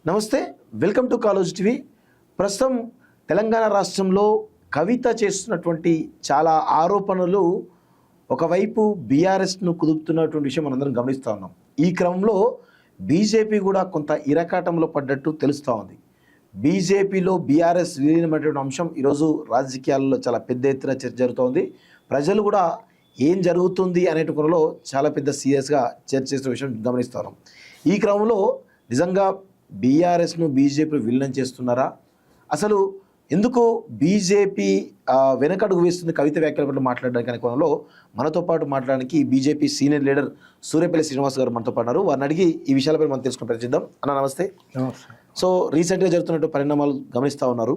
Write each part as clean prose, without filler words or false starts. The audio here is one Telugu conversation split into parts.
నమస్తే, వెల్కమ్ టు కాలేజ్ టీవీ. ప్రస్తుతం తెలంగాణ రాష్ట్రంలో కవిత చేస్తున్నటువంటి చాలా ఆరోపణలు ఒకవైపు బీఆర్ఎస్ను కుదుపుతున్నటువంటి విషయం మనందరం గమనిస్తూ ఉన్నాం. ఈ క్రమంలో బీజేపీ కూడా కొంత ఇరకాటంలో పడ్డట్టు తెలుస్తూ ఉంది. బీజేపీలో బీఆర్ఎస్ విలీనమైనటువంటి అంశం ఈరోజు రాజకీయాల్లో చాలా పెద్ద ఎత్తున చర్చ జరుగుతోంది. ప్రజలు కూడా ఏం జరుగుతుంది అనే కోణంలో చాలా పెద్ద సీరియస్గా చర్చ చేస్తున్న విషయం గమనిస్తూ ఉన్నాం. ఈ క్రమంలో నిజంగా బీఆర్ఎస్ను బీజేపీ విలీనం చేస్తున్నారా? అసలు ఎందుకు బీజేపీ వెనకడుగు వేస్తుంది కవిత వ్యాఖ్యల పట్ల మాట్లాడడానికి అనే కోణంలో మనతో పాటు మాట్లాడడానికి BJP senior leader Suryapalli Srinivas గారు మనతో పాటు ఉన్నారు. వారిని అడిగి ఈ విషయాలపై మనం తెలుసుకుని ప్రయత్నిద్దాం. అన్న నమస్తే. సో రీసెంట్గా జరుగుతున్నట్టు పరిణామాలు గమనిస్తూ ఉన్నారు.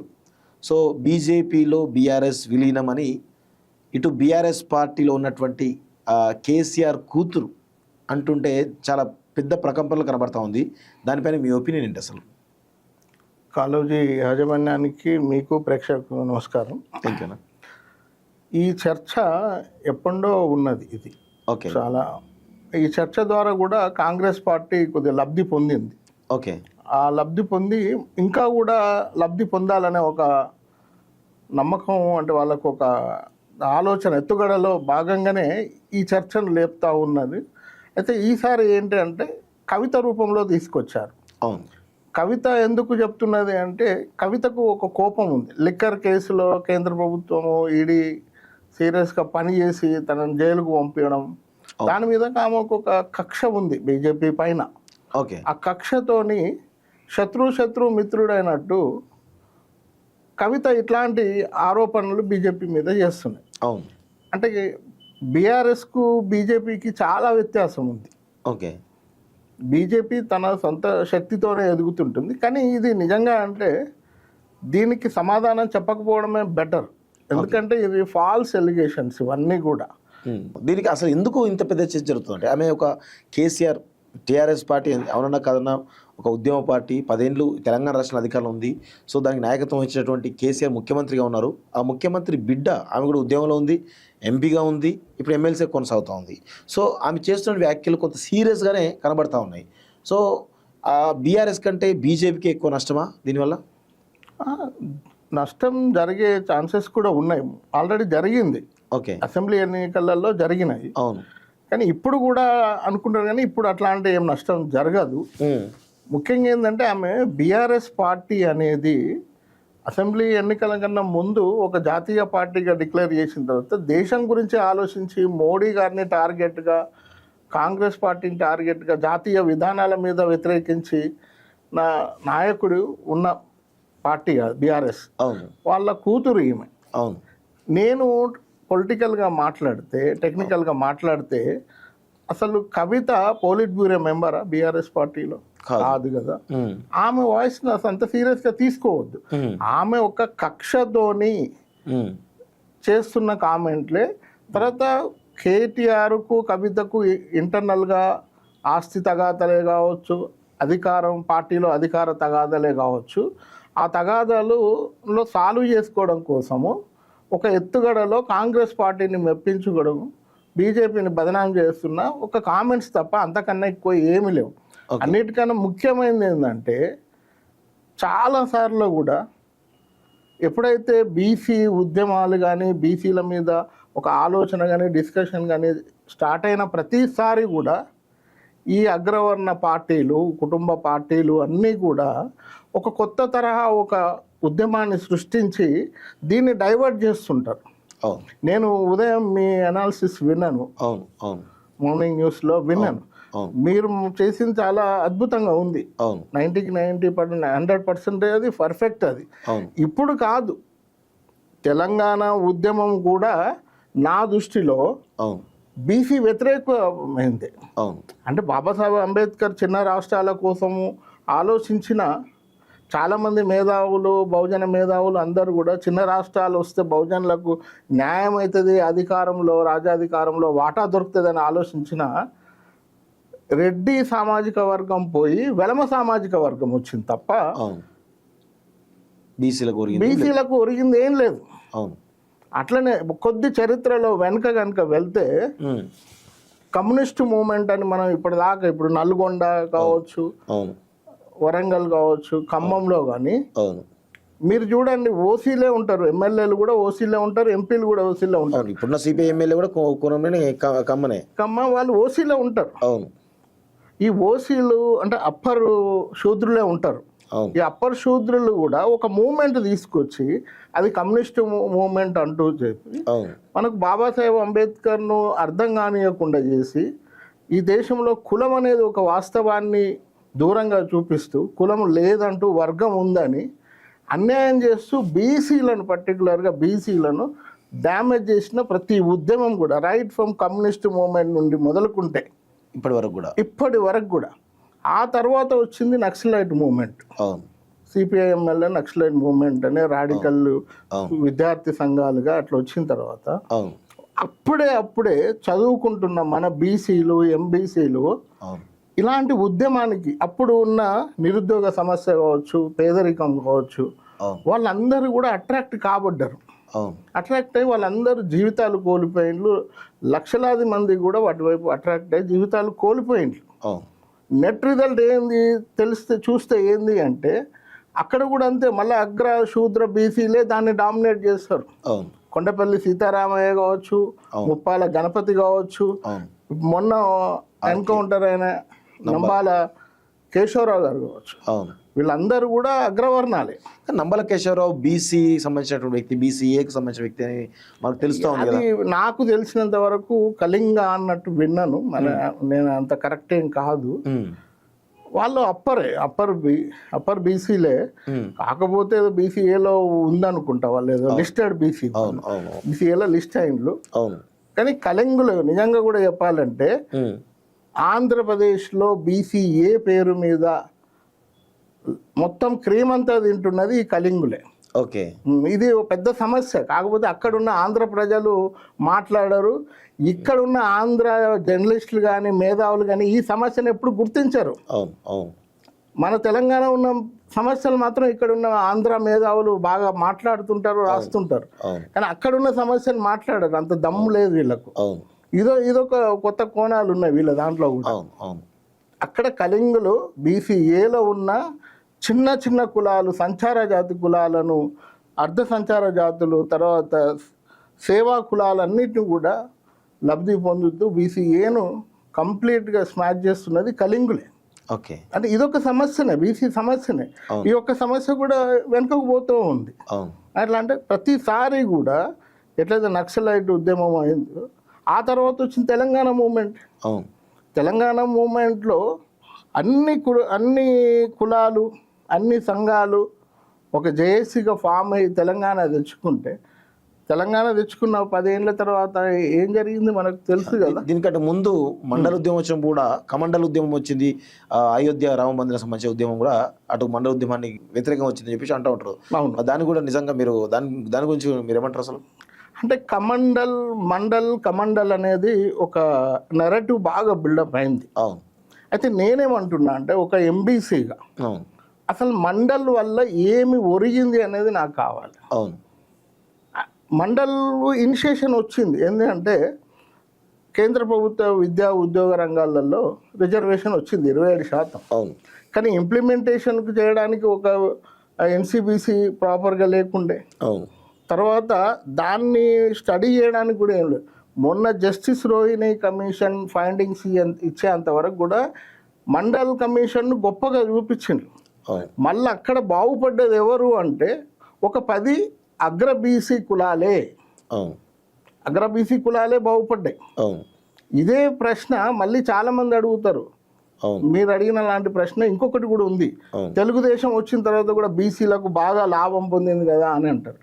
సో బీజేపీలో బీఆర్ఎస్ విలీనం అని ఇటు బీఆర్ఎస్ పార్టీలో ఉన్నటువంటి కేసీఆర్ కూతురు అంటుంటే చాలా పెద్ద ప్రకంపనలు కనబడతా ఉంది. దానిపైన మీ ఒపీనియన్ ఏంటి అసలు? కాలేజీ యాజమాన్యానికి, మీకు ప్రేక్షకులకు నమస్కారం. Thank you. ఈ చర్చ ఎప్పుడో ఉన్నది. ఇది ఓకే. చాలా ఈ చర్చ ద్వారా కూడా కాంగ్రెస్ పార్టీ కొద్దిగా లబ్ధి పొందింది. ఓకే. ఆ లబ్ధి పొంది ఇంకా కూడా లబ్ధి పొందాలనే ఒక నమ్మకం, అంటే వాళ్ళకు ఒక ఆలోచన ఎత్తుగడలో భాగంగానే ఈ చర్చను లేపుతా ఉన్నది. అయితే ఈసారి ఏంటి అంటే కవిత రూపంలో తీసుకొచ్చారు. అవును. కవిత ఎందుకు చెప్తున్నది అంటే, కవితకు ఒక కోపం ఉంది. లిక్కర్ కేసులో కేంద్ర ప్రభుత్వము ఈడీ సీరియస్గా పనిచేసి తనను జైలుకు పంపించడం, దాని మీద ఆమెకు ఒక కక్ష ఉంది బీజేపీ పైన. ఓకే. ఆ కక్షతోని శత్రు మిత్రుడైనట్టు కవిత ఇట్లాంటి ఆరోపణలు బీజేపీ మీద చేస్తున్నాయి. అవును. అంటే బీఆర్ఎస్కు బీజేపీకి చాలా వ్యత్యాసం ఉంది. ఓకే. బీజేపీ తన సొంత శక్తితోనే ఎదుగుతుంటుంది, కానీ ఇది నిజంగా అంటే దీనికి సమాధానం చెప్పకపోవడమే బెటర్. ఎందుకంటే ఇది ఫాల్స్ ఎలిగేషన్స్ ఇవన్నీ కూడా. దీనికి అసలు ఎందుకు ఇంత పెద్ద చర్చ జరుగుతుందంటే, ఆమె ఒక కేసీఆర్ టీఆర్ఎస్ పార్టీ అవునన్నా కాదన్నా ఒక ఉద్యమ పార్టీ, 10 ఏళ్ళు తెలంగాణ రాష్ట్రంలో అధికారంలో ఉంది. సో దానికి నాయకత్వం వహించినటువంటి కేసీఆర్ ముఖ్యమంత్రిగా ఉన్నారు. ఆ ముఖ్యమంత్రి బిడ్డ ఆమె కూడా ఉద్యమంలో ఉంది, ఎంపీగా ఉంది, ఇప్పుడు ఎమ్మెల్సీ కొనసాగుతూ ఉంది. సో ఆమె చేస్తున్న వ్యాఖ్యలు కొంత సీరియస్గానే కనబడతా ఉన్నాయి. సో బీఆర్ఎస్ కంటే బీజేపీకి ఎక్కువ నష్టమా దీనివల్ల? నష్టం జరిగే ఛాన్సెస్ కూడా ఉన్నాయి. ఆల్రెడీ జరిగింది. ఓకే. అసెంబ్లీ ఎన్నికలలో జరిగినాయి. అవును. కానీ ఇప్పుడు కూడా అనుకుంటారు, కానీ ఇప్పుడు అట్లాంటి ఏం నష్టం జరగదు. ముఖ్యంగా ఏంటంటే ఆమె బీఆర్ఎస్ పార్టీ అనేది అసెంబ్లీ ఎన్నికల కన్నా ముందు ఒక జాతీయ పార్టీగా డిక్లేర్ చేసిన తర్వాత దేశం గురించి ఆలోచించి మోడీ గారిని టార్గెట్గా, కాంగ్రెస్ పార్టీని టార్గెట్గా, జాతీయ విధానాల మీద వ్యతిరేకించి నాయకుడు ఉన్న పార్టీ బీఆర్ఎస్. అవును. వాళ్ళ కూతురు ఈమె. అవును. నేను పొలిటికల్గా మాట్లాడితే, టెక్నికల్గా మాట్లాడితే అసలు కవిత పోలిట్ బ్యూరో మెంబరా బీఆర్ఎస్ పార్టీలో? కాదు కదా. ఆమె వాయిస్ అంత సీరియస్గా తీసుకోవద్దు. ఆమె ఒక కక్షతోని చేస్తున్న కామెంట్లే. తర్వాత కేటీఆర్కు కవితకు ఇంటర్నల్గా ఆస్తి తగాదలే కావచ్చు, పార్టీలో అధికార తగాదలే కావచ్చు, ఆ తగాదాలలో సాల్వ్ చేసుకోవడం కోసము ఒక ఎత్తుగడలో కాంగ్రెస్ పార్టీని మెప్పించుకోవడం, బీజేపీని బదనాం చేస్తున్న ఒక కామెంట్స్ తప్ప అంతకన్నా ఎక్కువ ఏమీ లేవు. అన్నిటికన్నా ముఖ్యమైనది ఏంటంటే, చాలాసార్లు కూడా ఎప్పుడైతే బీసీ ఉద్యమాలు కానీ, బీసీల మీద ఒక ఆలోచన కానీ, డిస్కషన్ కానీ స్టార్ట్ అయిన ప్రతిసారి కూడా ఈ అగ్రవర్ణ పార్టీలు, కుటుంబ పార్టీలు అన్నీ కూడా ఒక కొత్త తరహా ఒక ఉద్యమాన్ని సృష్టించి దీన్ని డైవర్ట్ చేస్తుంటారు. నేను ఉదయం మీ అనాలిసిస్ విన్నాను. అవును. అవును. మార్నింగ్ న్యూస్లో విన్నాను. మీరు చేసింది చాలా అద్భుతంగా ఉంది. 90% 100% అది పర్ఫెక్ట్. అది ఇప్పుడు కాదు, తెలంగాణ ఉద్యమం కూడా నా దృష్టిలో బీసీ వ్యతిరేకమైంది. అంటే బాబాసాహెబ్ అంబేద్కర్ చిన్న రాష్ట్రాల కోసము ఆలోచించిన చాలామంది మేధావులు, బహుజన మేధావులు అందరూ కూడా చిన్న రాష్ట్రాలు వస్తే బహుజనులకు న్యాయం అవుతుంది, అధికారంలో, రాజ్యాధికారంలో వాటా దొరుకుతుందని ఆలోచించిన రెడ్డి సామాజిక వర్గం పోయి వెలమ సామాజిక వర్గం వచ్చింది తప్ప బీసీలకు ఒరిగింది ఏం లేదు. అట్లనే కొద్ది చరిత్రలో వెనుక కనుక వెళ్తే కమ్యూనిస్ట్ మూమెంట్ అని మనం ఇప్పుడు నల్గొండ కావచ్చు, వరంగల్ కావచ్చు, ఖమ్మంలో కానీ అవును మీరు చూడండి ఓసీలే ఉంటారు, ఎమ్మెల్యేలు కూడా ఓసీలే ఉంటారు, ఎంపీలు కూడా ఓసీలే ఉంటారు. అవును ఇప్పుడున్న సిపిఐ ఎమ్మెల్యే కూడా కోనమనే కమ్మనే. ఖమ్మం వాళ్ళు ఓసీలే ఉంటారు. అవును ఈ ఓసీలు అంటే అప్పర్ శూద్రులే ఉంటారు. అవును ఈ అప్పర్ శూద్రులు కూడా ఒక మూమెంట్ తీసుకొచ్చి అది కమ్యూనిస్ట్ మూమెంట్ అంటూ చెప్పి అవును మనకు బాబాసాహెబ్ అంబేద్కర్ను అర్థం కానియకుండా చేసి ఈ దేశంలో కులం అనేది ఒక వాస్తవాన్ని దూరంగా చూపిస్తూ కులం లేదంటూ వర్గం ఉందని అన్యాయం చేస్తూ బీసీలను పర్టికులర్గా బీసీలను డ్యామేజ్ చేసిన ప్రతి ఉద్యమం కూడా రైట్ ఫ్రమ్ కమ్యూనిస్ట్ మూమెంట్ నుండి మొదలుకుంటే ఇప్పటి వరకు కూడా ఆ తర్వాత వచ్చింది నక్సలైట్ మూమెంట్. అవును సిపిఐఎంఎల్ఏ నక్సలైట్ మూమెంట్ అనే రాడికల్ విద్యార్థి సంఘాలుగా అట్లా వచ్చిన తర్వాత అవును అప్పుడే చదువుకుంటున్న మన బీసీలు ఎంబీసీలు ఇలాంటి ఉద్యమానికి అప్పుడు ఉన్న నిరుద్యోగ సమస్య కావచ్చు, పేదరికం కావచ్చు, వాళ్ళందరూ కూడా అట్రాక్ట్ కాబడ్డారు. అట్రాక్ట్ అయ్యి వాళ్ళందరూ జీవితాలు కోల్పోయిండ్రు. లక్షలాది మంది కూడా వాటి వైపు అట్రాక్ట్ అయ్యి జీవితాలు కోల్పోయిండ్రు. నెట్ రిజల్ట్ ఏంది చూస్తే ఏంది అంటే అక్కడ కూడా అంతే, మళ్ళీ అగ్ర శూద్ర బీసీలే దాన్ని డామినేట్ చేస్తారు. కొండపల్లి సీతారామయ్య కావచ్చు, ముప్పాల గణపతి కావచ్చు, మొన్న ఎన్కౌంటర్ అయిన నంబాల కేశవరావు గారు కావచ్చు, వీళ్ళందరూ కూడా అగ్రవర్ణాలే. నంబాల కేశవరావు బీసీ సంబంధించినటువంటి వ్యక్తి, బీసీఏకి సంబంధించిన వ్యక్తి అని మనకు తెలుస్తూ ఉంది కదా. నాకు తెలిసినంత వరకు కళింగ అన్నట్టు విన్నాను, నేను అంత కరెక్ట్ ఏం కాదు. వాళ్ళు అప్పర్ బీసీలే, కాకపోతే బీసీఏలో ఉందనుకుంటా, వాళ్ళు ఏదో లిస్టెడ్ బీసీఏలో లిస్ట్ అయిండ్లు. కానీ కళింగులు నిజంగా కూడా చెప్పాలంటే ఆంధ్రప్రదేశ్లో బీసీఏ పేరు మీద మొత్తం క్రీమ్ అంతా తింటున్నది ఈ కళింగులే. ఓకే, ఇది ఒక పెద్ద సమస్య. కాకపోతే అక్కడున్న ఆంధ్ర ప్రజలు మాట్లాడరు, ఇక్కడున్న ఆంధ్ర జర్నలిస్టులు కానీ మేధావులు కానీ ఈ సమస్యను ఎప్పుడు గుర్తించరు. మన తెలంగాణ ఉన్న సమస్యలు మాత్రం ఇక్కడున్న ఆంధ్ర మేధావులు బాగా మాట్లాడుతుంటారు, రాస్తుంటారు. కానీ అక్కడున్న సమస్యలు మాట్లాడరు, అంత దమ్ము లేదు వీళ్ళకు. ఇదొక కొత్త కోణాలు ఉన్నాయి వీళ్ళ దాంట్లో కూడా. అక్కడ కళింగులు బీసీఏలో ఉన్న చిన్న చిన్న కులాలు, సంచార జాతి కులాలను, అర్ధ సంచార జాతులు, తర్వాత సేవా కులాలన్నిటిని కూడా లబ్ధి పొందుతూ బీసీఏను కంప్లీట్గా స్మాష్ చేస్తున్నది కళింగులే. ఓకే, అంటే ఇదొక సమస్యనే, బీసీ సమస్యనే. ఈ యొక్క సమస్య కూడా వెనుకకు పోతూ ఉంది. అట్లా అంటే ప్రతిసారి కూడా ఎట్లయితే నక్సలైట్ ఉద్యమం అయిందో ఆ తర్వాత వచ్చిన తెలంగాణ మూమెంట్. తెలంగాణ మూమెంట్లో అన్ని కులాలు, అన్ని సంఘాలు ఒక జేఏసీగా ఫామ్ అయ్యి తెలంగాణ తెచ్చుకున్న 10 ఏళ్ళ తర్వాత ఏం జరిగింది మనకు తెలుసు కదా. దీనికంటే ముందు మండల ఉద్యమం వచ్చిన కూడా కమండల ఉద్యమం వచ్చింది, అయోధ్య రామ మందిరం సంబంధించిన ఉద్యమం కూడా అటు మండల ఉద్యమాన్ని వ్యతిరేకంగా వచ్చిందని చెప్పేసి అంటూ ఉంటారు. దాన్ని కూడా నిజంగా మీరు దాని గురించి మీరు ఏమంటారు అసలు? అంటే కమండల్ అనేది ఒక నెరేటివ్ బాగా బిల్డప్ అయింది. అయితే నేనేమంటున్నా అంటే ఒక ఎంబీసీగా అసలు మండల్ వల్ల ఏమి ఒరిగింది అనేది నాకు కావాలి. మండల్ ఇనిషియేషన్ వచ్చింది ఎందుకంటే కేంద్ర ప్రభుత్వ విద్యా ఉద్యోగ రంగాలలో రిజర్వేషన్ వచ్చింది 27%. కానీ ఇంప్లిమెంటేషన్కు చేయడానికి ఒక ఎన్సీబీసీ ప్రాపర్గా లేకుండే. తర్వాత దాన్ని స్టడీ చేయడానికి కూడా ఏం లేదు. మొన్న జస్టిస్ రోహిణి కమిషన్ ఫైండింగ్స్ ఇచ్చేంతవరకు కూడా మండల్ కమిషన్ను గొప్పగా చూపించింది. మళ్ళీ అక్కడ బాగుపడ్డది ఎవరు అంటే ఒక 10 అగ్ర బీసీ కులాలే బాగుపడ్డాయి. ఇదే ప్రశ్న మళ్ళీ చాలామంది అడుగుతారు. మీరు అడిగిన లాంటి ప్రశ్న ఇంకొకటి కూడా ఉంది. తెలుగుదేశం వచ్చిన తర్వాత కూడా బీసీలకు బాగా లాభం పొందింది కదా అని అంటారు.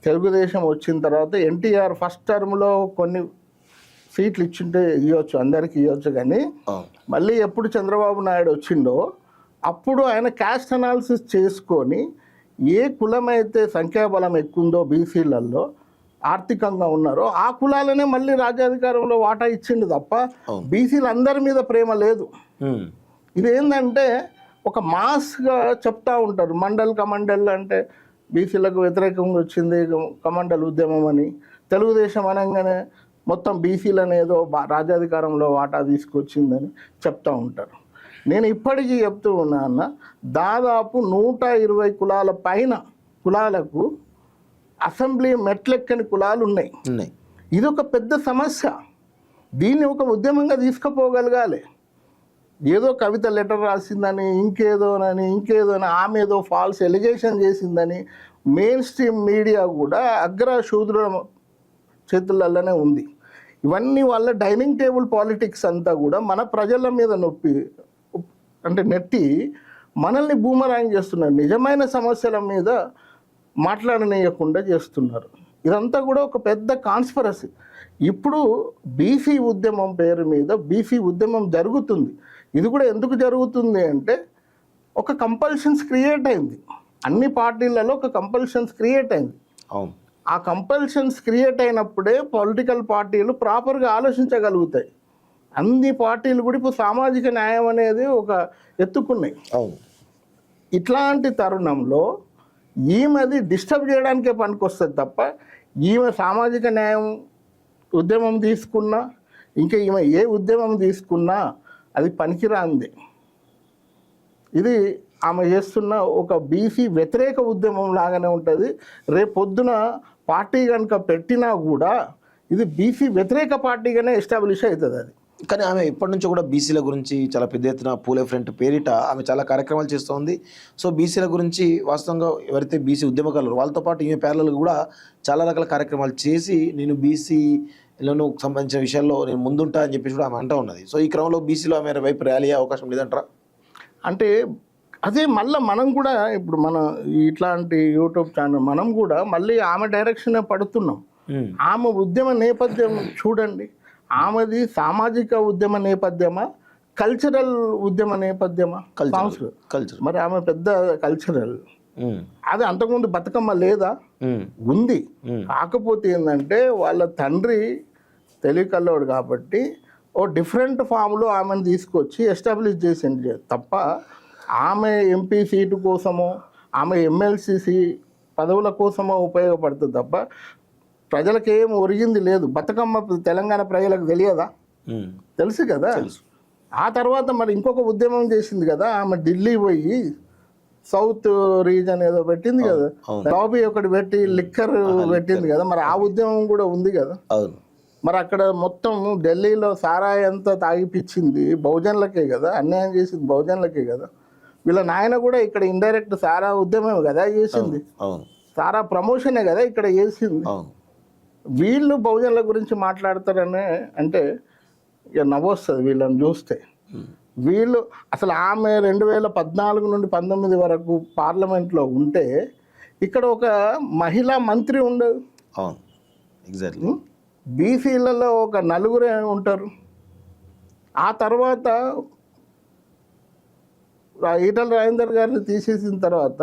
తెలుగుదేశం వచ్చిన తర్వాత ఎన్టీఆర్ ఫస్ట్ టర్మ్లో కొన్ని సీట్లు ఇచ్చింటే ఇవ్వచ్చు, అందరికీ ఇవ్వచ్చు. కానీ మళ్ళీ ఎప్పుడు చంద్రబాబు నాయుడు వచ్చిండో అప్పుడు ఆయన క్యాస్ట్ అనాలిసిస్ చేసుకొని ఏ కులమైతే సంఖ్యాబలం ఎక్కువందో బీసీలలో ఆర్థికంగా ఉన్నారో ఆ కులాలనే మళ్ళీ రాజ్యాధికారంలో వాటా ఇచ్చిండు తప్ప బీసీలు అందరి మీద ప్రేమ లేదు. ఇదేంటంటే ఒక మాస్గా చెప్తా ఉంటారు కమండల్ అంటే బీసీలకు వ్యతిరేకంగా వచ్చింది కమండల్ ఉద్యమం అని. తెలుగుదేశం అనగానే మొత్తం బీసీలను ఏదో రాజ్యాధికారంలో వాటా తీసుకొచ్చిందని చెప్తూ ఉంటారు. నేను ఇప్పటికీ చెప్తూ ఉన్నా అన్న, దాదాపు 120 కులాల పైన కులాలకు అసెంబ్లీ మెట్లెక్కని కులాలు ఉన్నాయి. ఇది ఒక పెద్ద సమస్య. దీన్ని ఒక ఉద్యమంగా తీసుకుపోగలగాలి. ఏదో కవిత లెటర్ రాసిందని ఇంకేదోనని ఆమె ఏదో ఫాల్స్ ఎలిగేషన్ చేసిందని మెయిన్ స్ట్రీమ్ మీడియా కూడా అగ్రశూద్రుల చేతులలోనే ఉంది. ఇవన్నీ వాళ్ళ డైనింగ్ టేబుల్ పాలిటిక్స్ అంతా కూడా మన ప్రజల మీద నెట్టి మనల్ని బూమరాంగ్ చేస్తున్నారు. నిజమైన సమస్యల మీద మాట్లాడనీయకుండా చేస్తున్నారు. ఇదంతా కూడా ఒక పెద్ద కాన్స్పిరసీ. ఇప్పుడు బీసీ ఉద్యమం పేరు మీద బీసీ ఉద్యమం జరుగుతుంది. ఇది కూడా ఎందుకు జరుగుతుంది అంటే ఒక కంపల్షన్స్ క్రియేట్ అయింది. అన్ని పార్టీలలో ఒక కంపల్షన్స్ క్రియేట్ అయింది. ఆ కంపల్షన్స్ క్రియేట్ అయినప్పుడే పొలిటికల్ పార్టీలు ప్రాపర్గా ఆలోచించగలుగుతాయి. అన్ని పార్టీలు కూడా ఇప్పుడు సామాజిక న్యాయం అనేది ఒక ఎత్తుకున్నాయి. ఇట్లాంటి తరుణంలో ఈమెది డిస్టర్బ్ చేయడానికే పనికొస్తుంది తప్ప ఈమె సామాజిక న్యాయం ఉద్యమం తీసుకున్నా ఇంకా ఈమె ఏ ఉద్యమం తీసుకున్నా అది పనికిరాంది. ఇది ఆమె చేస్తున్న ఒక బీసీ వ్యతిరేక ఉద్యమం లాగానే ఉంటుంది. రేపొద్దున పార్టీ కనుక పెట్టినా కూడా ఇది బీసీ వ్యతిరేక పార్టీగానే ఎస్టాబ్లిష్ అవుతుంది. అది కానీ ఆమె ఇప్పటి నుంచో కూడా బీసీల గురించి చాలా పెద్ద ఎత్తున పూలే ఫ్రంట్ పేరిట ఆమె చాలా కార్యక్రమాలు చేస్తోంది. సో బీసీల గురించి వాస్తవంగా ఎవరైతే బీసీ ఉద్యమకారులు వాళ్ళతో పాటు ఈమె ప్యారలల్ కూడా చాలా రకాల కార్యక్రమాలు చేసి నేను బీసీలను సంబంధించిన విషయాల్లో నేను ముందుంటా అని చెప్పేసి కూడా ఆమె అంటూ ఉన్నది. సో ఈ క్రమంలో బీసీలో ఆమె వైపు ర్యాలీ అయ్యే అవకాశం లేదంటారా? అంటే అదే మళ్ళీ మనం కూడా ఇప్పుడు మన ఇట్లాంటి యూట్యూబ్ ఛానల్ మనం కూడా మళ్ళీ ఆమె డైరెక్షనే పడుతున్నాం. ఆమె ఉద్యమ నేపథ్యం చూడండి. ఆమెది సామాజిక ఉద్యమ నేపథ్యమా, కల్చరల్ ఉద్యమ నేపథ్యమా? కల్చర్. మరి ఆమె పెద్ద కల్చరల్. అది అంతకుముందు బతుకమ్మ లేదా? ఉంది. కాకపోతే ఏంటంటే వాళ్ళ తండ్రి తెలివికల్లోడు కాబట్టి ఓ డిఫరెంట్ ఫామ్లో ఆమెను తీసుకొచ్చి ఎస్టాబ్లిష్ చేసింది తప్ప ఆమె ఎంపీ సీటు కోసమో ఆమె ఎమ్మెల్సీ పదవుల కోసమో ఉపయోగపడుతుంది తప్ప ప్రజలకు ఏం ఒరిగింది లేదు. బతుకమ్మ తెలంగాణ ప్రజలకు తెలియదా? తెలుసు కదా. ఆ తర్వాత మరి ఇంకొక ఉద్యమం చేసింది కదా ఆమె, ఢిల్లీ పోయి సౌత్ రీజన్ ఏదో పెట్టింది కదా, లాబీ ఒకటి పెట్టి లిక్కర్ పెట్టింది కదా. మరి ఆ ఉద్యమం కూడా ఉంది కదా. మరి అక్కడ మొత్తం ఢిల్లీలో సారాయి అంతా తాగిపిచ్చింది బహుజనులకే కదా, అన్యాయం చేసింది బహుజనులకే కదా. వీళ్ళ నాయన కూడా ఇక్కడ ఇండైరెక్ట్ సారా ఉద్యమం కదా చేసింది, సారా ప్రమోషనే కదా ఇక్కడ చేసింది. వీళ్ళు బహుజనుల గురించి మాట్లాడతారని అంటే ఇక నవ్వొస్తుంది వీళ్ళని చూస్తే. వీళ్ళు అసలు ఆమె 2014 నుండి 19 వరకు పార్లమెంట్లో ఉంటే ఇక్కడ ఒక మహిళా మంత్రి ఉండదు. ఎగ్జాక్ట్లీ. బీసీలలో ఒక నలుగురే ఉంటారు. ఆ తర్వాత ఈటల రాజేందర్ గారిని తీసేసిన తర్వాత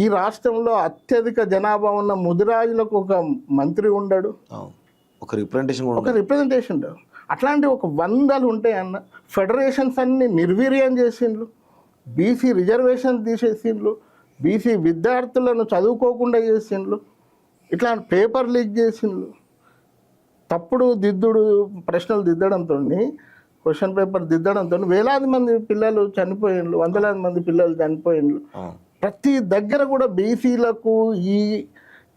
ఈ రాష్ట్రంలో అత్యధిక జనాభా ఉన్న ముదిరాజులకు ఒక మంత్రి ఉండడు, ఒక రిప్రజెంటేషన్. అట్లాంటి ఒక 100 ఉంటాయి అన్న. ఫెడరేషన్స్ అన్ని నిర్వీర్యం చేసిండ్రు, బీసీ రిజర్వేషన్ తీసేసిండ్రు, బీసీ విద్యార్థులను చదువుకోకుండా చేసిండ్రు, ఇట్లాంటి పేపర్ లీక్ చేసిండ్రు, తప్పుడు ప్రశ్నలు దిద్దడంతో క్వశ్చన్ పేపర్ దిద్దడంతో వేలాది మంది పిల్లలు చనిపోయిండ్రు, వందలాది మంది పిల్లలు చనిపోయిండ్రు. ప్రతి దగ్గర కూడా బీసీలకు ఈ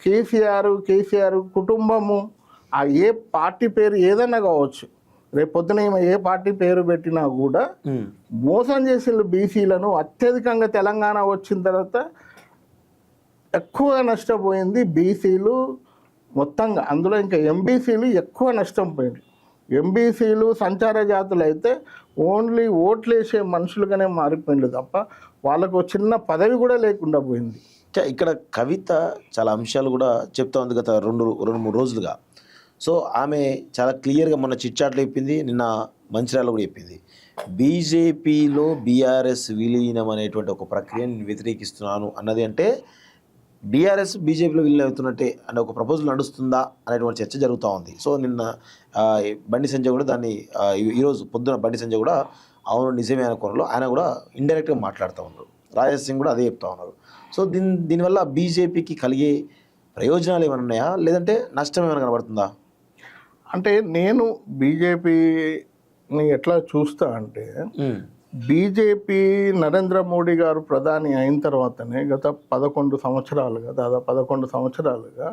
కేసీఆర్ కుటుంబము ఆ ఏ పార్టీ పేరు ఏదైనా కావచ్చు, రేపు పొద్దున ఏ పార్టీ పేరు పెట్టినా కూడా మోసం చేసిండ్రు బీసీలను. అత్యధికంగా తెలంగాణ వచ్చిన తర్వాత ఎక్కువగా నష్టపోయింది బీసీలు మొత్తంగా. అందులో ఇంకా ఎంబీసీలు ఎక్కువ నష్టం పోయింది. ఎంబీసీలు సంచార జాతులు అయితే ఓన్లీ ఓట్లేసే మనుషులుగానే మారిపోయింది తప్ప వాళ్ళకు చిన్న పదవి కూడా లేకుండా పోయింది. ఇక్కడ కవిత చాలా అంశాలు కూడా చెప్తా ఉంది గత 2-3 రోజులుగా. సో ఆమె చాలా క్లియర్గా మొన్న చిట్చాట్లు చెప్పింది, నిన్న మంచిర్యాలలో కూడా చెప్పింది. బీజేపీలో బీఆర్ఎస్ విలీనం అనేటువంటి ఒక ప్రక్రియను వ్యతిరేకిస్తున్నాను అన్నది అంటే బీఆర్ఎస్ బీజేపీలో విలీనం అవుతున్నట్టే అనే ఒక ప్రపోజల్ నడుస్తుందా అనేటువంటి చర్చ జరుగుతూ ఉంది. సో నిన్న బండి సంజయ్ కూడా దాన్ని ఈరోజు పొద్దున బండి సంజయ్ కూడా అవును నిజమే అనే కోణంలో ఆయన కూడా ఇండైరెక్ట్గా మాట్లాడుతూ ఉన్నారు. రాజేష్ సింగ్ కూడా అదే చెప్తా ఉన్నారు. సో దీనివల్ల బీజేపీకి కలిగే ప్రయోజనాలు ఏమైనా ఉన్నాయా, లేదంటే నష్టం ఏమైనా కనబడుతుందా? అంటే నేను బీజేపీని ఎట్లా చూస్తా అంటే బీజేపీ నరేంద్ర మోడీ గారు ప్రధాని అయిన తర్వాతనే గత 11 సంవత్సరాలుగా దాదాపు 11 సంవత్సరాలుగా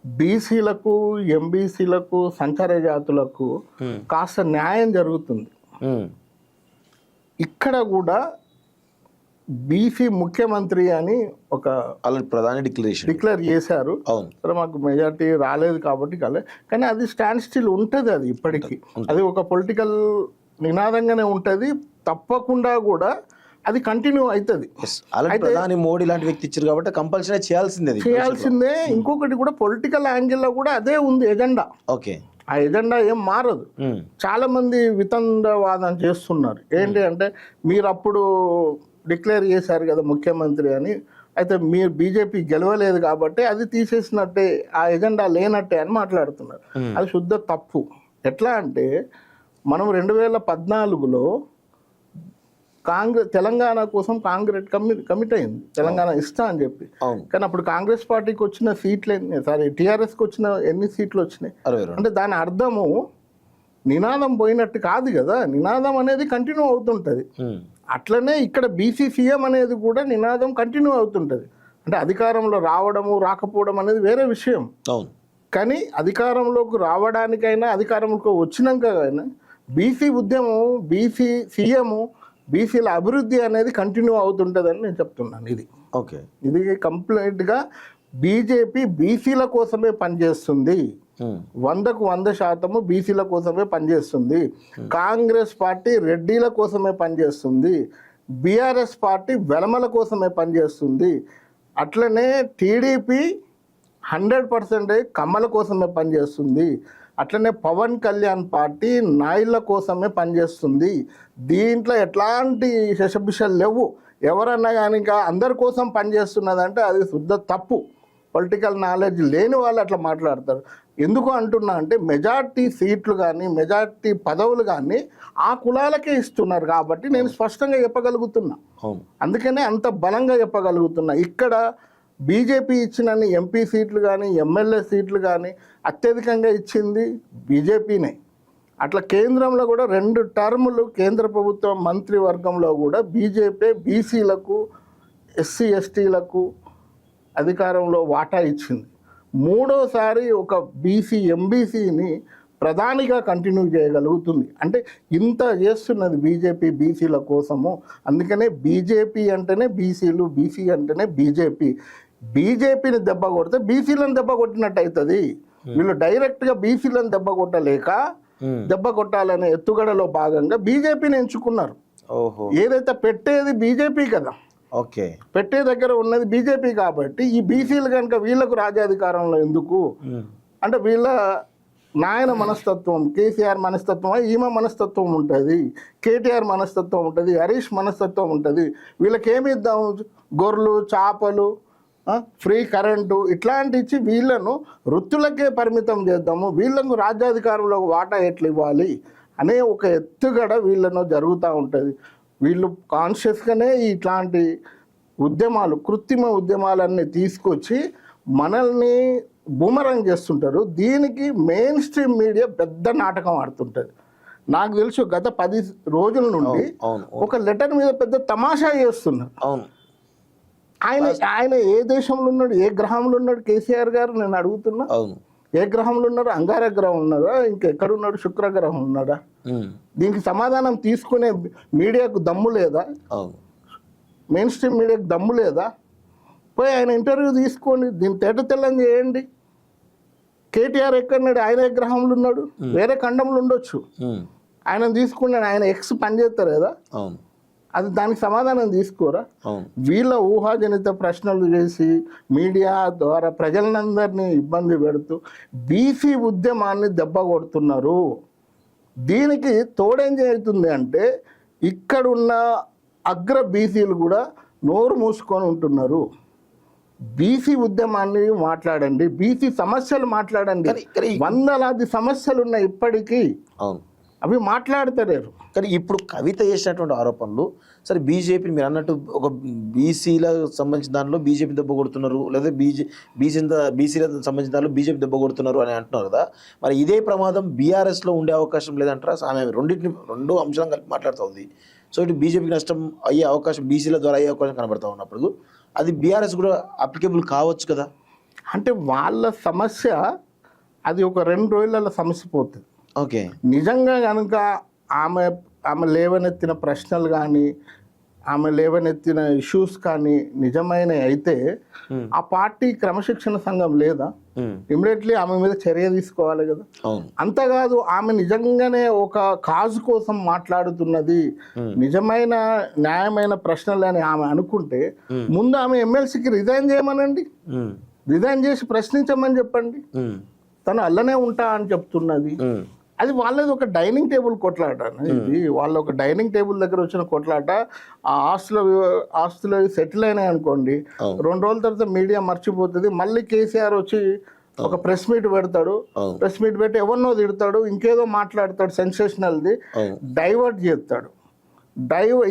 బీసీలకు ఎంబీసీలకు సంచార జాతులకు కాస్త న్యాయం జరుగుతుంది. ఇక్కడ కూడా బీసీ ముఖ్యమంత్రి అని ఒక ప్రధాని డిక్లేర్ చేశారు. సరే మాకు మెజార్టీ రాలేదు కాబట్టి కానీ అది స్టాండ్ స్టిల్ ఉంటుంది. అది ఇప్పటికీ అది ఒక పొలిటికల్ నినాదంగానే ఉంటుంది. తప్పకుండా కూడా అది కంటిన్యూ అవుతుంది. ప్రధాని మోడీ లాంటి వ్యక్తి ఇచ్చారు కాబట్టి కంపల్సరీ చేయాల్సిందే. ఇంకొకటి కూడా పొలిటికల్ యాంగిల్లో కూడా అదే ఉంది ఎజెండా. ఓకే, ఆ ఎజెండా ఏం మారదు. చాలా మంది వితండవాదం చేస్తున్నారు. ఏంటి అంటే మీరు అప్పుడు డిక్లేర్ చేశారు కదా ముఖ్యమంత్రి అని, అయితే మీరు బీజేపీ గెలవలేదు కాబట్టి అది తీసేసినట్టే, ఆ ఎజెండా లేనట్టే అని మాట్లాడుతున్నారు. అది శుద్ధ తప్పు. ఎట్లా అంటే మనం 2014లో తెలంగాణ కోసం కాంగ్రెస్ కమిట్ అయింది, తెలంగాణ ఇస్తా అని చెప్పి. కానీ అప్పుడు కాంగ్రెస్ పార్టీకి వచ్చిన సీట్లు టీఆర్ఎస్కి వచ్చిన ఎన్ని సీట్లు వచ్చినాయి అంటే దాని అర్థము నినాదం పోయినట్టు కాదు కదా. నినాదం అనేది కంటిన్యూ అవుతుంటుంది. అట్లనే ఇక్కడ బీసీ సీఎం అనేది కూడా నినాదం కంటిన్యూ అవుతుంటుంది. అంటే అధికారంలో రావడము రాకపోవడం అనేది వేరే విషయం. కానీ అధికారంలోకి రావడానికైనా అధికారంలోకి వచ్చినాకైనా బీసీ ఉద్యమం, బీసీ సీఎం, బీసీల అభివృద్ధి అనేది కంటిన్యూ అవుతుంటుందని నేను చెప్తున్నాను. ఇది ఓకే, ఇది కంప్లీట్గా బీజేపీ బీసీల కోసమే పనిచేస్తుంది. 100కు 100% బీసీల కోసమే పనిచేస్తుంది. కాంగ్రెస్ పార్టీ రెడ్డిల కోసమే పనిచేస్తుంది. బీఆర్ఎస్ పార్టీ వెలమల కోసమే పనిచేస్తుంది. అట్లనే టీడీపీ 100% కమ్మల కోసమే పనిచేస్తుంది. అట్లనే పవన్ కళ్యాణ్ పార్టీ నాయుళ్ళ కోసమే పనిచేస్తుంది. దీంట్లో ఎట్లాంటి శశబిషలు లేవు. ఎవరన్నా కానీ ఇంకా అందరి కోసం పనిచేస్తున్నదంటే అది శుద్ధ తప్పు. పొలిటికల్ నాలెడ్జ్ లేని వాళ్ళు అట్లా మాట్లాడతారు. ఎందుకు అంటున్నా అంటే మెజార్టీ సీట్లు కానీ మెజార్టీ పదవులు కానీ ఆ కులాలకే ఇస్తున్నారు కాబట్టి నేను స్పష్టంగా చెప్పగలుగుతున్నా. అందుకనే అంత బలంగా చెప్పగలుగుతున్నా. ఇక్కడ బీజేపీ ఇచ్చిన ఎంపీ సీట్లు కానీ ఎమ్మెల్యే సీట్లు కానీ అత్యధికంగా ఇచ్చింది బీజేపీనే. అట్లా కేంద్రంలో కూడా 2 టర్ములు కేంద్ర ప్రభుత్వం మంత్రివర్గంలో కూడా బీజేపీ బీసీలకు ఎస్సీ ఎస్టీలకు అధికారంలో వాటా ఇచ్చింది. 3వసారి ఒక బీసీ ఎంబీసీని ప్రధానిగా కంటిన్యూ చేయగలుగుతుంది. అంటే ఇంత చేస్తున్నది బీజేపీ బీసీల కోసము. అందుకనే బీజేపీ అంటేనే బీసీలు, బీసీ అంటేనే బీజేపీ. బీజేపీని దెబ్బ కొడితే బీసీలను దెబ్బ కొట్టినట్టు అవుతుంది. వీళ్ళు డైరెక్ట్గా బీసీలను దెబ్బ కొట్టలేక దెబ్బ కొట్టాలనే ఎత్తుగడలో భాగంగా బీజేపీని ఎంచుకున్నారు. ఏదైతే పెట్టేది బీజేపీ కదా, ఓకే, పెట్టే దగ్గర ఉన్నది బీజేపీ కాబట్టి ఈ బీసీలు కనుక వీళ్ళకు రాజ్యాధికారంలో ఎందుకు అంటే వీళ్ళ నాయన మనస్తత్వం, కేసీఆర్ మనస్తత్వం, ఈమె మనస్తత్వం ఉంటుంది, కేటీఆర్ మనస్తత్వం ఉంటుంది, హరీష్ మనస్తత్వం ఉంటుంది. వీళ్ళకేమి ఇద్దాం, గొర్రెలు చేపలు ఫ్రీ కరెంటు ఇట్లాంటి ఇచ్చి వీళ్ళను వృత్తులకే పరిమితం చేద్దాము, వీళ్ళకు రాజ్యాధికారంలో వాటా ఎట్లు ఇవ్వాలి అనే ఒక ఎత్తుగడ వీళ్ళను జరుగుతూ ఉంటుంది. వీళ్ళు కాన్షియస్గానే ఇట్లాంటి ఉద్యమాలు, కృత్రిమ ఉద్యమాలన్నీ తీసుకొచ్చి మనల్ని బూమరంగ్ చేస్తుంటారు. దీనికి మెయిన్ స్ట్రీమ్ మీడియా పెద్ద నాటకం ఆడుతుంటుంది. నాకు తెలుసు గత 10 రోజుల నుండి ఒక లెటర్ మీద పెద్ద తమాషా చేస్తున్నారు. ఆయన ఏ దేశంలో ఉన్నాడు, ఏ గ్రహంలో ఉన్నాడు కేసీఆర్ గారు నేను అడుగుతున్నా. ఏ గ్రహంలో ఉన్నారు? అంగారక గ్రహం ఉన్నారా, ఇంకెక్కడున్నాడు, శుక్రగ్రహం ఉన్నాడా? దీనికి సమాధానం తీసుకునే మీడియాకు దమ్ము లేదా? మెయిన్ స్ట్రీమ్ మీడియాకు దమ్ము లేదా? పోయి ఆయన ఇంటర్వ్యూ తీసుకోండి, దీన్ని తేట తెల్లం చేయండి. కేటీఆర్ ఎక్కడున్నాడు? ఆయన ఏ గ్రహంలో ఉన్నాడు? వేరే ఖండంలో ఉండొచ్చు. ఆయన తీసుకున్నాడు, ఆయన ఎక్స్ పనిచేస్తారు కదా, అది దానికి సమాధానం తీసుకోరా? వీళ్ళ ఊహాజనిత ప్రశ్నలు చేసి మీడియా ద్వారా ప్రజలందరినీ ఇబ్బంది పెడుతూ బీసీ ఉద్యమాన్ని దెబ్బ కొడుతున్నారు. దీనికి తోడేం అవుతుంది అంటే ఇక్కడున్న అగ్ర బీసీలు కూడా నోరు మూసుకొని ఉంటున్నారు. బీసీ ఉద్యమాన్ని మాట్లాడండి, బీసీ సమస్యలు మాట్లాడండి. వందలాది సమస్యలు ఉన్నాయి ఇప్పటికీ. అవి మాట్లాడతలేరు. కానీ ఇప్పుడు కవిత చేసినటువంటి ఆరోపణలు సరే బీజేపీ మీరు అన్నట్టు ఒక బీసీలకు సంబంధించిన దాంట్లో బీజేపీ దెబ్బ కొడుతున్నారు, లేదా బీసీలకు సంబంధించిన దాంట్లో బీజేపీ దెబ్బ కొడుతున్నారు అని అంటున్నారు కదా, మరి ఇదే ప్రమాదం బీఆర్ఎస్లో ఉండే అవకాశం లేదంటారా? ఆమె రెండు అంశాలను కలిపి మాట్లాడుతూ ఉంది. సో ఇటు బీజేపీకి నష్టం అయ్యే అవకాశం, బీసీల ద్వారా అయ్యే అవకాశం కనబడతా ఉన్నప్పుడు అది బీఆర్ఎస్ కూడా అప్లికేబుల్ కావచ్చు కదా. అంటే వాళ్ళ సమస్య అది ఒక 2 రోజులలో సమస్య పోతుంది. ఓకే, నిజంగా కనుక ఆమె లేవనెత్తిన ప్రశ్నలు కానీ ఆమె లేవనెత్తిన ఇష్యూస్ కానీ నిజమైన అయితే ఆ పార్టీ క్రమశిక్షణ సంఘం లేదా, ఇమ్మీడియట్లీ ఆమె మీద చర్య తీసుకోవాలి కదా. అంతేకాదు ఆమె నిజంగానే ఒక కాజు కోసం మాట్లాడుతున్నది, నిజమైన న్యాయమైన ప్రశ్నలని ఆమె అనుకుంటే ముందు ఆమె ఎమ్మెల్సీకి రిజైన్ చేయమనండి, రిజైన్ చేసి ప్రశ్నించమని చెప్పండి. తను అల్లనే ఉంటా అని చెప్తున్నది. అది వాళ్ళది ఒక డైనింగ్ టేబుల్ కొట్లాట. ఇది వాళ్ళ ఒక డైనింగ్ టేబుల్ దగ్గర వచ్చిన కొట్లాట. ఆ ఆస్తులు సెటిల్ అయినాయి అనుకోండి, 2 రోజుల తర్వాత మీడియా మర్చిపోతుంది. మళ్ళీ కేసీఆర్ వచ్చి ఒక ప్రెస్ మీట్ పెడతాడు, ప్రెస్ మీట్ పెట్టి ఎవరినో తిడతాడు, ఇంకేదో మాట్లాడతాడు, సెన్సేషనల్ది డైవర్ట్ చేస్తాడు.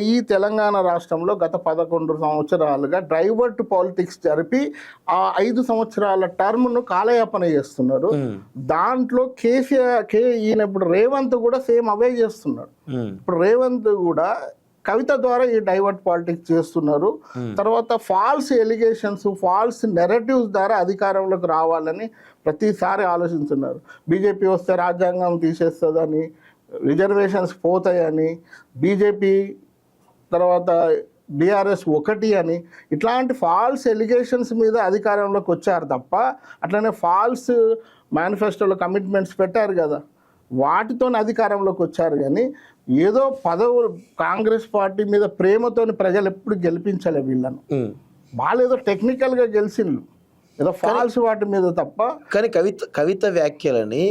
ఈ తెలంగాణ రాష్ట్రంలో గత 11 సంవత్సరాలుగా డైవర్ట్ పాలిటిక్స్ జరిపి ఆ 5 సంవత్సరాల టర్మ్ను కాలయాపన చేస్తున్నారు. దాంట్లో ఈయన ఇప్పుడు రేవంత్ కూడా సేమ్ అవే చేస్తున్నాడు. ఇప్పుడు రేవంత్ కూడా కవిత ద్వారా ఈ డైవర్ట్ పాలిటిక్స్ చేస్తున్నారు. తర్వాత ఫాల్స్ ఎలిగేషన్స్, ఫాల్స్ నెరేటివ్స్ ద్వారా అధికారంలోకి రావాలని ప్రతిసారి ఆలోచిస్తున్నారు. బీజేపీ వస్తే రాజ్యాంగం తీసేస్తుందని, రిజర్వేషన్స్ పోతాయని, బీజేపీ తర్వాత బీఆర్ఎస్ ఒకటి అని, ఇట్లాంటి ఫాల్స్ ఎలిగేషన్స్ మీద అధికారంలోకి వచ్చారు తప్ప అట్లనే ఫాల్స్ మేనిఫెస్టోలో కమిట్మెంట్స్ పెట్టారు కదా, వాటితో అధికారంలోకి వచ్చారు. కానీ ఏదో పదవులు కాంగ్రెస్ పార్టీ మీద ప్రేమతోని ప్రజలు ఎప్పుడు గెలిపించలే వీళ్ళను. వాళ్ళు ఏదో టెక్నికల్గా గెలిచిండ్రు, ఏదో ఫాల్స్ వాటి మీద తప్ప. కానీ కవిత వ్యాఖ్యలని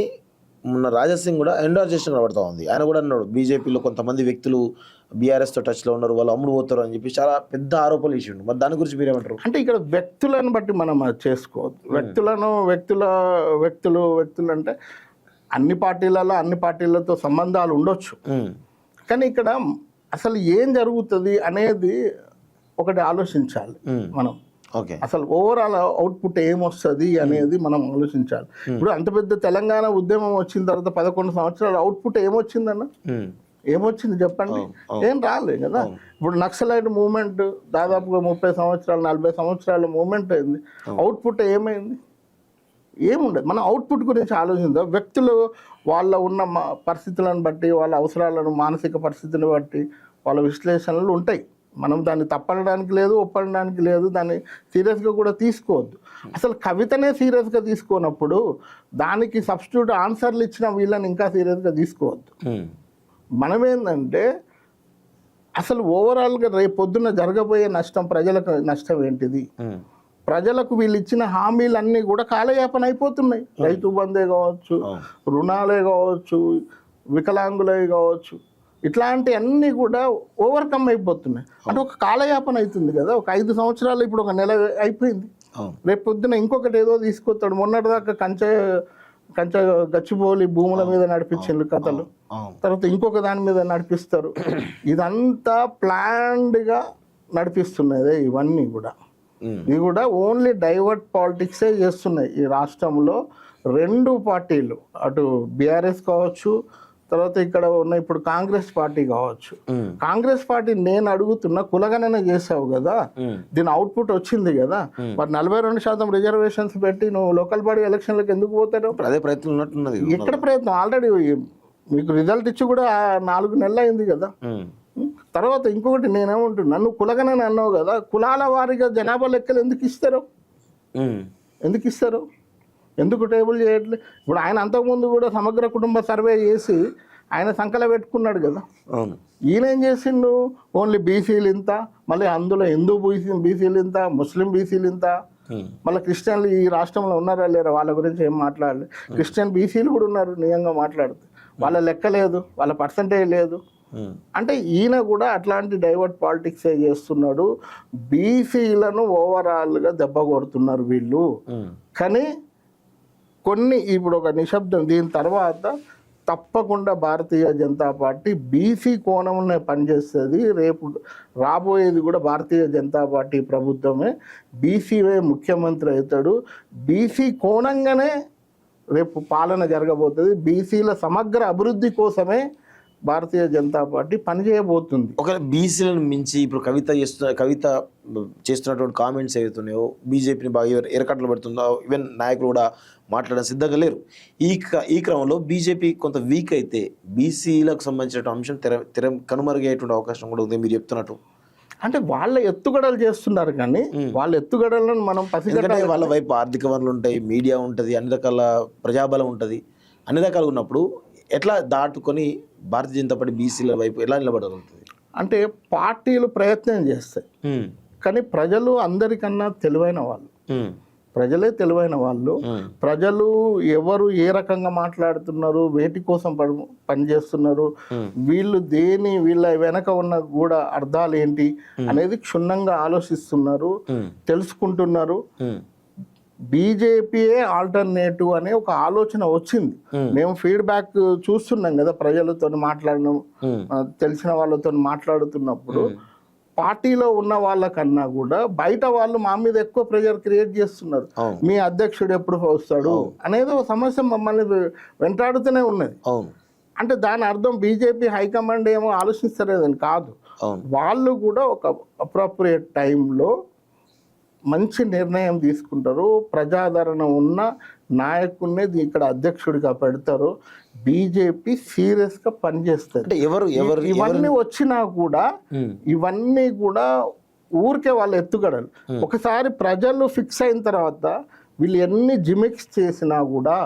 మొన్న రాజాసింగ్ కూడా ఎండోర్ చేసిన కనబడతా ఉంది. ఆయన కూడా అన్నాడు బీజేపీలో కొంతమంది వ్యక్తులు బీఆర్ఎస్తో టచ్లో ఉన్నారు, వాళ్ళు అమ్ముడు పోతారు అని చెప్పి చాలా పెద్ద ఆరోపణలు ఇచ్చిండు. మరి దాని గురించి మీరేమంటారు? అంటే ఇక్కడ వ్యక్తులను బట్టి మనం అది చేసుకోవద్దు. వ్యక్తులు అంటే అన్ని పార్టీలతో సంబంధాలు ఉండొచ్చు, కానీ ఇక్కడ అసలు ఏం జరుగుతుంది అనేది ఒకటి ఆలోచించాలి మనం. ఓకే, అసలు ఓవరాల్ అవుట్పుట్ ఏమొస్తుంది అనేది మనం ఆలోచించాలి. ఇప్పుడు అంత పెద్ద తెలంగాణ ఉద్యమం వచ్చిన తర్వాత 11 సంవత్సరాల అవుట్పుట్ ఏమొచ్చిందన్న, ఏమొచ్చింది చెప్పండి? ఏం రాలేదు కదా. ఇప్పుడు నక్సలైట్ మూవ్మెంట్ దాదాపుగా 30 సంవత్సరాలు 40 సంవత్సరాల మూవ్మెంట్ అయింది. అవుట్పుట్ ఏమైంది? ఏముండదు. మనం అవుట్పుట్ గురించి ఆలోచిద్దాం. వ్యక్తులు వాళ్ళ ఉన్న పరిస్థితులను బట్టి, వాళ్ళ అవసరాలను, మానసిక పరిస్థితిని బట్టి వాళ్ళ విశ్లేషణలు ఉంటాయి. మనం దాన్ని తప్పనడానికి లేదు, ఒప్పనడానికి లేదు, దాన్ని సీరియస్గా కూడా తీసుకోవద్దు. అసలు కవితనే సీరియస్గా తీసుకోనప్పుడు దానికి సబ్స్టిట్యూట్ ఆన్సర్లు ఇచ్చిన వీళ్ళని ఇంకా సీరియస్గా తీసుకోవద్దు. మనం ఏంటంటే అసలు ఓవరాల్గా రేపు పొద్దున్న జరగబోయే నష్టం, ప్రజలకు నష్టం ఏంటిది? ప్రజలకు వీళ్ళు ఇచ్చిన హామీలన్నీ కూడా కాలయాపన అయిపోతున్నాయి. రైతు బంధే కావచ్చు, రుణాలే కావచ్చు, వికలాంగులే కావచ్చు, ఇట్లాంటి అన్నీ కూడా ఓవర్కమ్ అయిపోతున్నాయి. అంటే ఒక కాలయాపన అవుతుంది కదా. ఒక 5 సంవత్సరాలు, ఇప్పుడు ఒక నెల అయిపోయింది. రేపు పొద్దున ఇంకొకటి ఏదో తీసుకొస్తాడు. మొన్నటిదాకా కంచె గచ్చిబౌలి భూముల మీద నడిపించారు కథలు, తర్వాత ఇంకొక దాని మీద నడిపిస్తారు. ఇదంతా ప్లాన్డ్గా నడిపిస్తున్నదే ఇవన్నీ కూడా. ఇవి కూడా ఓన్లీ డైవర్ట్ పాలిటిక్సే చేస్తున్నాయి. ఈ రాష్ట్రంలో 2 పార్టీలు, అటు బీఆర్ఎస్ కావచ్చు, తర్వాత ఇక్కడ ఉన్న ఇప్పుడు కాంగ్రెస్ పార్టీ కావచ్చు. కాంగ్రెస్ పార్టీ నేను అడుగుతున్నా, కులగణన చేసావు కదా, దీని అవుట్పుట్ వచ్చింది కదా, మరి 42% రిజర్వేషన్స్ పెట్టి నువ్వు లోకల్ బాడీ ఎలక్షన్లకు ఎందుకు పోతాడు? అదే ప్రయత్నం ఉన్నట్టున్నది. ఎక్కడ ప్రయత్నం? ఆల్రెడీ మీకు రిజల్ట్ ఇచ్చి కూడా 4 నెలలు అయింది కదా. తర్వాత ఇంకొకటి నేనేమంటున్నా, నువ్వు కులగణన అన్నావు కదా, కులాల వారిగా జనాభా లెక్కలు ఎందుకు ఇస్తారు? ఎందుకు టేబుల్ చేయట్లేదు? ఇప్పుడు ఆయన అంతకుముందు కూడా సమగ్ర కుటుంబ సర్వే చేసి ఆయన సంకల పెట్టుకున్నాడు కదా. ఈయన ఏం చేసిండు? ఓన్లీ బీసీలు ఇంత, మళ్ళీ అందులో హిందూ బీసీలు ఇంత, ముస్లిం బీసీలు ఇంత, మళ్ళీ క్రిస్టియన్లు ఈ రాష్ట్రంలో ఉన్నారా లేరా వాళ్ళ గురించి ఏం మాట్లాడలేదు. క్రిస్టియన్ బీసీలు కూడా ఉన్నారు నిజంగా మాట్లాడితే, వాళ్ళ లెక్క లేదు, వాళ్ళ పర్సంటేజ్ లేదు. అంటే ఈయన కూడా అట్లాంటి డైవర్ట్ పాలిటిక్సే చేస్తున్నాడు. బీసీలను ఓవరాల్గా దెబ్బ కొడుతున్నారు వీళ్ళు. కానీ కొన్ని ఇప్పుడు ఒక నిశ్శబ్దం, దీని తర్వాత తప్పకుండా భారతీయ జనతా పార్టీ బీసీ కోణంలో పనిచేస్తుంది. రేపు రాబోయేది కూడా భారతీయ జనతా పార్టీ ప్రభుత్వమే, బీసీవే ముఖ్యమంత్రి అవుతాడు. బీసీ కోణంగానే రేపు పాలన జరగబోతుంది. బీసీల సమగ్ర అభివృద్ధి కోసమే భారతీయ జనతా పార్టీ పనిచేయబోతుంది. ఒకవేళ బీసీలను మించి ఇప్పుడు కవిత చేస్తున్నటువంటి కామెంట్స్ ఏవైతున్నాయో బీజేపీని బాగా ఎరకట్లు పెడుతుందో, ఈవెన్ నాయకులు కూడా మాట్లాడడం సిద్ధంగా లేరు. ఈ క్రమంలో బీజేపీ కొంత వీక్ అయితే బీసీలకు సంబంధించిన అంశం కనుమరుగయ్యేటువంటి అవకాశం కూడా ఉంది మీరు చెప్తున్నట్టు. అంటే వాళ్ళ ఎత్తుగడలు చేస్తున్నారు, కానీ వాళ్ళ ఎత్తుగడలను మనం ఎందుకంటే వాళ్ళ వైపు ఆర్థిక వనరులు ఉంటాయి, మీడియా ఉంటుంది, అన్ని రకాల ప్రజాబలం ఉంటుంది, అన్ని రకాలుగా ఉన్నప్పుడు ఎట్లా దాటుకొని భారతీయ జనతా పార్టీ బీసీల వైపు ఎలా నిలబడగలుగుతుంది? అంటే పార్టీలు ప్రయత్నం చేస్తాయి, కానీ ప్రజలు అందరికన్నా తెలివైన వాళ్ళు, ప్రజలే తెలివైన వాళ్ళు. ప్రజలు ఎవరు ఏ రకంగా మాట్లాడుతున్నారు, వేటి కోసం పనిచేస్తున్నారు, వీళ్ళు వీళ్ళ వెనక ఉన్న కూడా అర్థాలు ఏంటి అనేది క్షుణ్ణంగా ఆలోచిస్తున్నారు, తెలుసుకుంటున్నారు. బీజేపీయే ఆల్టర్నేటివ్ అనే ఒక ఆలోచన వచ్చింది. మేము ఫీడ్బ్యాక్ చూస్తున్నాం కదా, ప్రజలతో మాట్లాడడం, తెలిసిన వాళ్ళతో మాట్లాడుతున్నప్పుడు పార్టీలో ఉన్న వాళ్ళకన్నా కూడా బయట వాళ్ళు మా మీద ఎక్కువ ప్రెషర్ క్రియేట్ చేస్తున్నారు. మీ అధ్యక్షుడు ఎప్పుడు వస్తాడు అనేది ఒక సమస్య మమ్మల్ని వెంటాడుతూనే ఉన్నది. అంటే దాని అర్థం బీజేపీ హైకమాండ్ ఏమో ఆలోచిస్తలేదని కాదు, వాళ్ళు కూడా ఒక అప్రోప్రియేట్ టైంలో మంచి నిర్ణయం తీసుకుంటారు. ప్రజాదరణ ఉన్న నాయకుడిని ఇక్కడ అధ్యక్షుడిగా పెడతారు. బీజేపీ సీరియస్ గా పనిచేస్తారు. ఇవన్నీ వచ్చినా కూడా ఇవన్నీ కూడా ఊరికే వాళ్ళ ఎత్తుగడలు. ఒకసారి ప్రజలు ఫిక్స్ అయిన తర్వాత వీళ్ళు ఎన్ని జిమిక్స్ చేసినా కూడా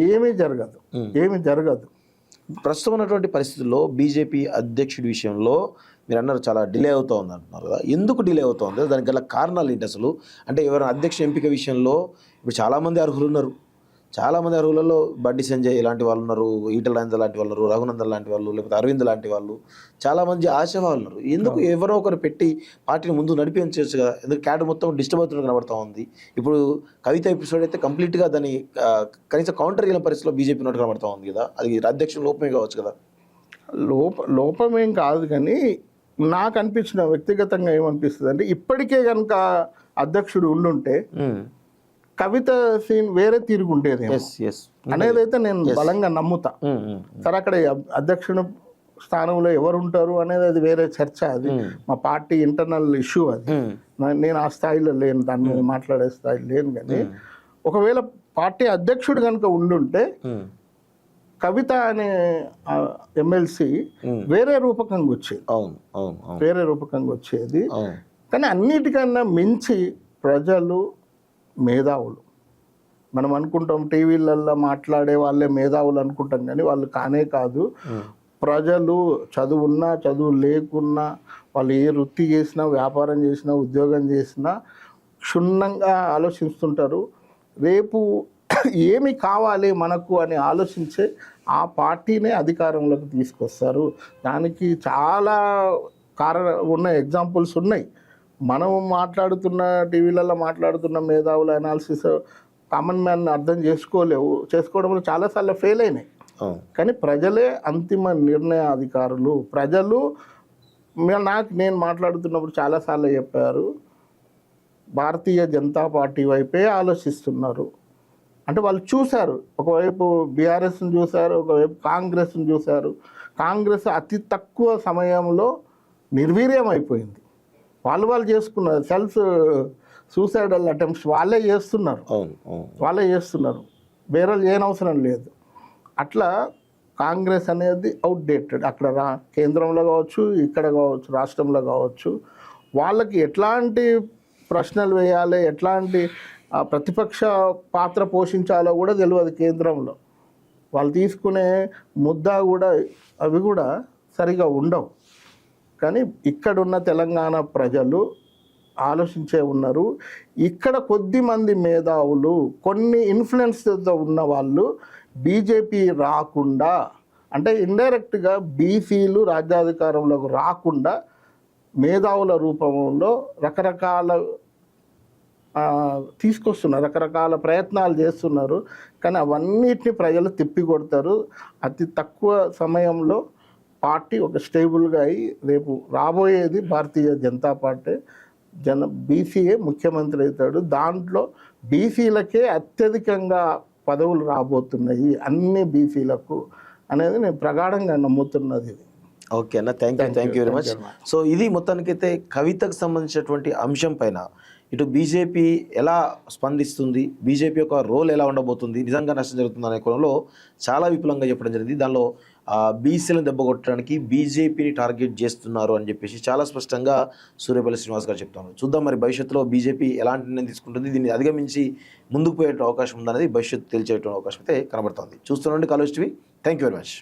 ఏమీ జరగదు. ప్రస్తుతం ఉన్నటువంటి పరిస్థితుల్లో బీజేపీ అధ్యక్షుడి విషయంలో మీరు అన్నారు చాలా డిలే అవుతూ ఉంది అంటున్నారు కదా, ఎందుకు డిలే అవుతుంది? దానికి గల కారణాలు ఏంటి అసలు? అంటే ఎవరైనా అధ్యక్ష ఎంపిక విషయంలో ఇప్పుడు చాలామంది అర్హులు ఉన్నారు, చాలామంది అర్హులలో బండి సంజయ్ లాంటి వాళ్ళు ఉన్నారు, ఈటల రాజేందర్ లాంటి వాళ్ళు ఉన్నారు, రఘునందన్ లాంటి వాళ్ళు, లేకపోతే అరవింద్ లాంటి వాళ్ళు, చాలామంది ఆశావాళ్ళు ఉన్నారు. ఎందుకు ఎవరో ఒకరు పెట్టి పార్టీని ముందు నడిపించవచ్చు కదా? ఎందుకు క్యాడర్ మొత్తం డిస్టర్బ్ అవుతున్నట్టు కనబడుతూ ఉంది. ఇప్పుడు కవిత ఎపిసోడ్ అయితే కంప్లీట్గా దాన్ని కనీసం కౌంటర్ చేయని పరిస్థితిలో బీజేపీ ఉన్నట్టు కనబడుతూ ఉంది కదా, అది అధ్యక్షుల లోపమే కావచ్చు కదా? లోపమేం కాదు, కానీ నాకు అనిపించిన వ్యక్తిగతంగా ఏమనిపిస్తుంది అంటే, ఇప్పటికే కనుక అధ్యక్షుడు ఉండుంటే కవిత సీన్ వేరే తిరుగుండేది అనేది అయితే నేను బలంగా నమ్ముతా. సరే, అక్కడ అధ్యక్షుడు స్థానంలో ఎవరు ఉంటారు అనేది అది వేరే చర్చ, అది మా పార్టీ ఇంటర్నల్ ఇష్యూ. అది నేను ఆ స్థాయిలో లేను, దాని మీద మాట్లాడే స్థాయిలో లేను. కానీ ఒకవేళ పార్టీ అధ్యక్షుడు కనుక ఉండుంటే కవిత అనే ఎమ్మెల్సీ వేరే రూపకంగా వచ్చేది. కానీ అన్నిటికన్నా మించి ప్రజలు మేధావులు, మనం అనుకుంటాం టీవీలలో మాట్లాడే వాళ్ళే మేధావులు అనుకుంటాం, కానీ వాళ్ళు కానే కాదు. ప్రజలు చదువున్నా చదువు లేకున్నా, వాళ్ళు ఏ వృత్తి చేసినా, వ్యాపారం చేసినా, ఉద్యోగం చేసినా క్షుణ్ణంగా ఆలోచిస్తుంటారు. రేపు ఏమి కావాలి మనకు అని ఆలోచించే ఆ పార్టీనే అధికారంలోకి తీసుకొస్తారు. దానికి చాలా ఉన్న ఎగ్జాంపుల్స్ ఉన్నాయి. మనం మాట్లాడుతున్న టీవీలలో మాట్లాడుతున్న మేధావుల అనాలిసిస్ కామన్ మ్యాన్ అర్థం చేసుకోవడంలో చాలాసార్లు ఫెయిల్ అయినాయి. కానీ ప్రజలే అంతిమ నిర్ణయాధికారులు. ప్రజలు నేను మాట్లాడుతున్నప్పుడు చాలాసార్లు చెప్పారు, భారతీయ జనతా పార్టీ వైపే ఆలోచిస్తున్నారు. అంటే వాళ్ళు చూశారు, ఒకవైపు బీఆర్ఎస్ని చూశారు, ఒకవైపు కాంగ్రెస్ని చూశారు. కాంగ్రెస్ అతి తక్కువ సమయంలో నిర్వీర్యం అయిపోయింది. వాళ్ళు చేసుకున్నారు, సెల్ఫ్ సూసైడల్ అటెంప్ట్స్ వాళ్ళే చేస్తున్నారు, వేరే చేయనవసరం లేదు. అట్లా కాంగ్రెస్ అనేది అవుట్డేటెడ్. అక్కడ కేంద్రంలో కావచ్చు, ఇక్కడ కావచ్చు, రాష్ట్రంలో కావచ్చు, వాళ్ళకి ఎట్లాంటి ప్రశ్నలు వేయాలి, ఎట్లాంటి ప్రతిపక్ష పాత్ర పోషించాలో కూడా తెలియదు. కేంద్రంలో వాళ్ళు తీసుకునే ముద్ద కూడా అవి కూడా సరిగా ఉండవు. కానీ ఇక్కడున్న తెలంగాణ ప్రజలు ఆలోచించే ఉన్నారు. ఇక్కడ కొద్దిమంది మేధావులు, కొన్ని ఇన్ఫ్లుయెన్స్తో ఉన్న వాళ్ళు బీజేపీ రాకుండా, అంటే ఇండైరెక్ట్గా బీసీలు రాజ్యాధికారంలోకి రాకుండా మేధావుల రూపంలో రకరకాల తీసుకొస్తున్నారు, రకరకాల ప్రయత్నాలు చేస్తున్నారు. కానీ అవన్నిటిని ప్రజలు తిప్పికొడతారు. అతి తక్కువ సమయంలో పార్టీ ఒక స్టేబుల్గా అయ్యి రేపు రాబోయేది భారతీయ జనతా పార్టీ. బీసీఏ ముఖ్యమంత్రి అవుతాడు. దాంట్లో బీసీలకే అత్యధికంగా పదవులు రాబోతున్నాయి, అన్ని బీసీలకు అనేది నేను ప్రగాఢంగా నమ్ముతున్నది. ఇది ఓకే అన్న, thank you very much. So ఇది మొత్తానికైతే కవితకు సంబంధించినటువంటి అంశం పైన ఇటు బీజేపీ ఎలా స్పందిస్తుంది, బీజేపీ యొక్క రోల్ ఎలా ఉండబోతుంది, నిజంగా నష్టం జరుగుతుంది అనే కోణంలో చాలా విపులంగా చెప్పడం జరిగింది. దానిలో బీసీలను దెబ్బకొట్టడానికి బీజేపీని టార్గెట్ చేస్తున్నారు అని చెప్పేసి చాలా స్పష్టంగా సూర్యపల్లి శ్రీనివాస్ గారు చెప్తున్నారు. చూద్దాం మరి భవిష్యత్తులో బీజేపీ ఎలాంటి నిర్ణయం తీసుకుంటుంది, దీన్ని అధిగమించి ముందుకు పోయే అవకాశం ఉందనేది భవిష్యత్తు తెలిసేటువంటి అవకాశం అయితే కనబడుతుంది. చూస్తుండండి college TV. Thank you very much.